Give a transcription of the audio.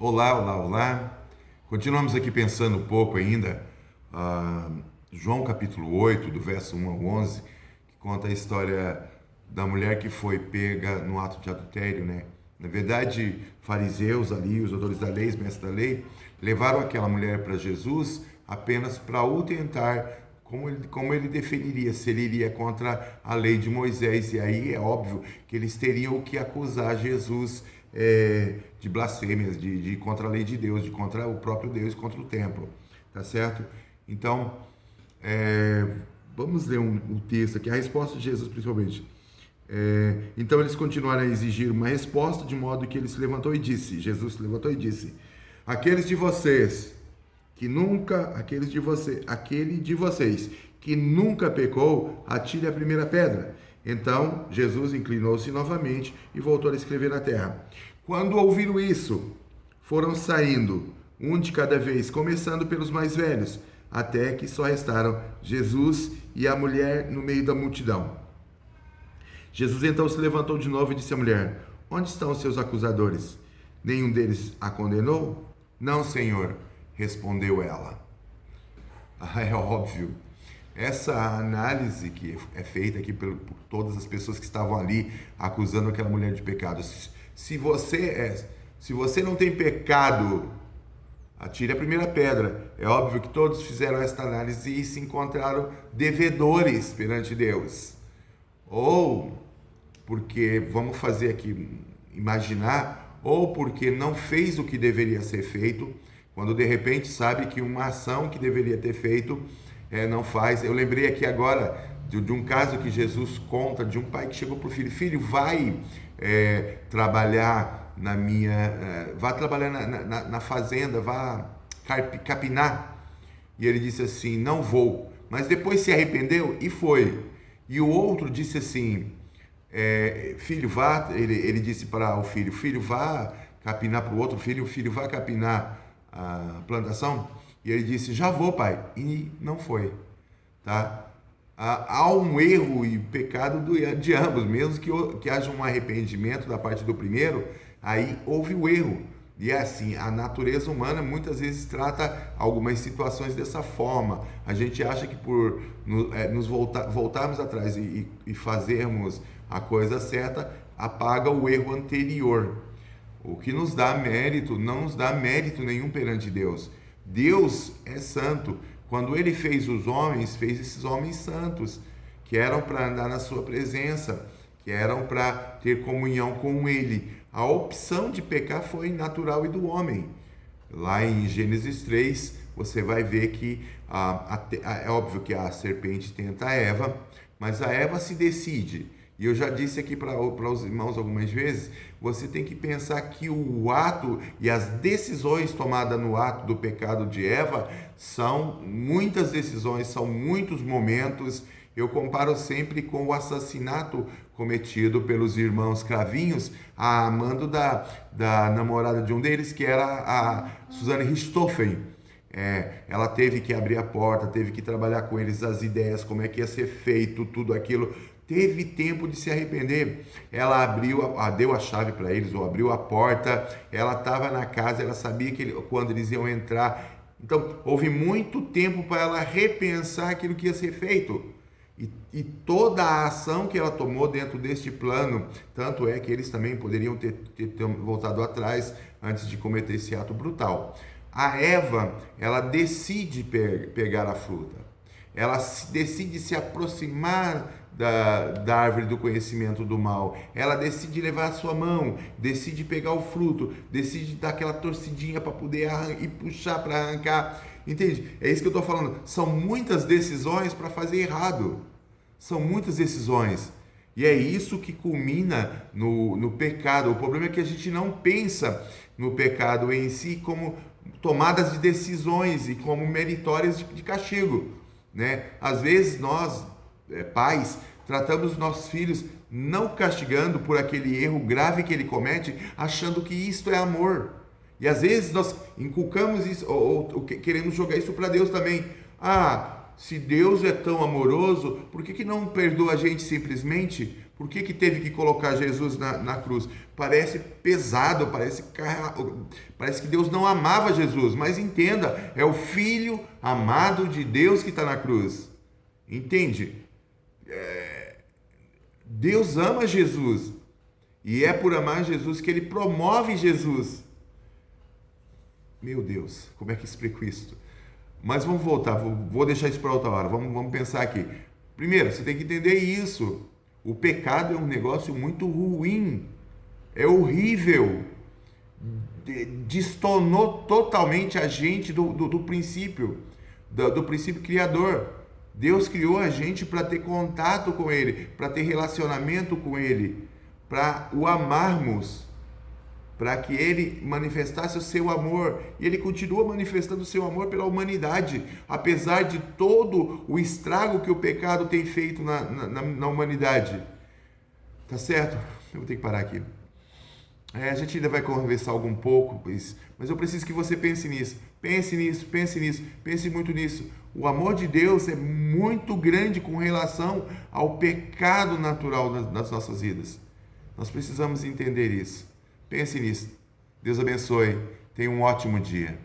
Olá, olá, olá. Continuamos aqui pensando um pouco ainda, João capítulo 8, do verso 1 ao 11, que conta a história da mulher que foi pega no ato de adultério, né? Na verdade, fariseus ali, os doutores da lei, os mestres da lei, levaram aquela mulher para Jesus apenas para o tentar, como ele definiria, se ele iria contra a lei de Moisés. E aí é óbvio que eles teriam que acusar Jesus de blasfêmias, de contra a lei de Deus, de contra o próprio Deus, contra o templo, tá certo? Então, vamos ler um texto aqui, a resposta de Jesus principalmente. Então eles continuaram a exigir uma resposta, de modo que ele se levantou e disse, Jesus se levantou e disse, aquele de vocês que nunca pecou, atire a primeira pedra. Então Jesus inclinou-se novamente e voltou a escrever na terra. Quando ouviram isso, foram saindo, um de cada vez, começando pelos mais velhos, até que só restaram Jesus e a mulher no meio da multidão. Jesus então se levantou de novo e disse à mulher, onde estão os seus acusadores? Nenhum deles a condenou? Não, Senhor, respondeu ela. É óbvio. Essa análise que é feita aqui por todas as pessoas que estavam ali acusando aquela mulher de pecado. Se você não tem pecado, atire a primeira pedra. É óbvio que todos fizeram esta análise e se encontraram devedores perante Deus. Ou porque, vamos fazer aqui, imaginar, ou porque não fez o que deveria ser feito, quando de repente sabe que uma ação que deveria ter feito não faz. Eu lembrei aqui agora de um caso que Jesus conta, de um pai que chegou para o filho, filho, vai trabalhar vá trabalhar na fazenda, vá capinar. E ele disse assim, não vou, mas depois se arrependeu e foi. E o outro disse assim, filho, vá, ele disse para o filho, filho, vá capinar, para o outro filho, filho, vá capinar a plantação. E ele disse, já vou, pai. E não foi, tá? Há um erro e pecado de ambos, mesmo que haja um arrependimento da parte do primeiro, aí houve o erro. E é assim, a natureza humana muitas vezes trata algumas situações dessa forma. A gente acha que por nos voltarmos atrás e fazermos a coisa certa, apaga o erro anterior. O que nos dá mérito, não nos dá mérito nenhum perante Deus. Deus é santo. Quando ele fez os homens, fez esses homens santos, que eram para andar na sua presença, que eram para ter comunhão com ele. A opção de pecar foi natural e do homem. Lá em Gênesis 3, você vai ver que é óbvio que a serpente tenta a Eva, mas a Eva se decide. E eu já disse aqui para os irmãos algumas vezes, você tem que pensar que o ato e as decisões tomadas no ato do pecado de Eva são muitas decisões, são muitos momentos. Eu comparo sempre com o assassinato cometido pelos irmãos Cravinhos, a mando da namorada de um deles, que era a Suzane Richthofen. Ela teve que abrir a porta, teve que trabalhar com eles as ideias, como é que ia ser feito, tudo aquilo. Teve tempo de se arrepender. Ela deu a chave para eles, ou abriu a porta, ela estava na casa, ela sabia quando eles iam entrar. Então, houve muito tempo para ela repensar aquilo que ia ser feito. E toda a ação que ela tomou dentro deste plano, tanto é que eles também poderiam ter voltado atrás antes de cometer esse ato brutal. A Eva, ela decide pegar a fruta. Ela decide se aproximar da árvore do conhecimento do mal. Ela decide levar a sua mão, decide pegar o fruto, decide dar aquela torcidinha para poder e puxar para arrancar. Entende? É isso que eu estou falando. São muitas decisões para fazer errado. São muitas decisões. E é isso que culmina no pecado. O problema é que a gente não pensa no pecado em si como tomadas de decisões e como meritórias de castigo, né? Às vezes nós, pais, tratamos nossos filhos não castigando por aquele erro grave que ele comete, achando que isto é amor. E às vezes nós inculcamos isso, ou queremos jogar isso para Deus também. Se Deus é tão amoroso, por que não perdoa a gente simplesmente? Por que teve que colocar Jesus na cruz? Parece pesado, parece que Deus não amava Jesus, mas entenda, é o Filho amado de Deus que está na cruz. Entende? Deus ama Jesus, e é por amar Jesus que Ele promove Jesus. Meu Deus, como é que explico isso? Mas vamos voltar, vou deixar isso para outra hora, vamos pensar aqui. Primeiro, você tem que entender isso. O pecado é um negócio muito ruim, é horrível, destonou totalmente a gente do princípio, do princípio criador. Deus criou a gente para ter contato com Ele, para ter relacionamento com Ele, para o amarmos, para que Ele manifestasse o seu amor, e Ele continua manifestando o seu amor pela humanidade, apesar de todo o estrago que o pecado tem feito na humanidade. Tá certo? Eu vou ter que parar aqui. A gente ainda vai conversar algum pouco, mas eu preciso que você pense nisso. Pense nisso, pense muito nisso. O amor de Deus é muito grande com relação ao pecado natural nas nossas vidas. Nós precisamos entender isso. Pense nisso. Deus abençoe. Tenha um ótimo dia.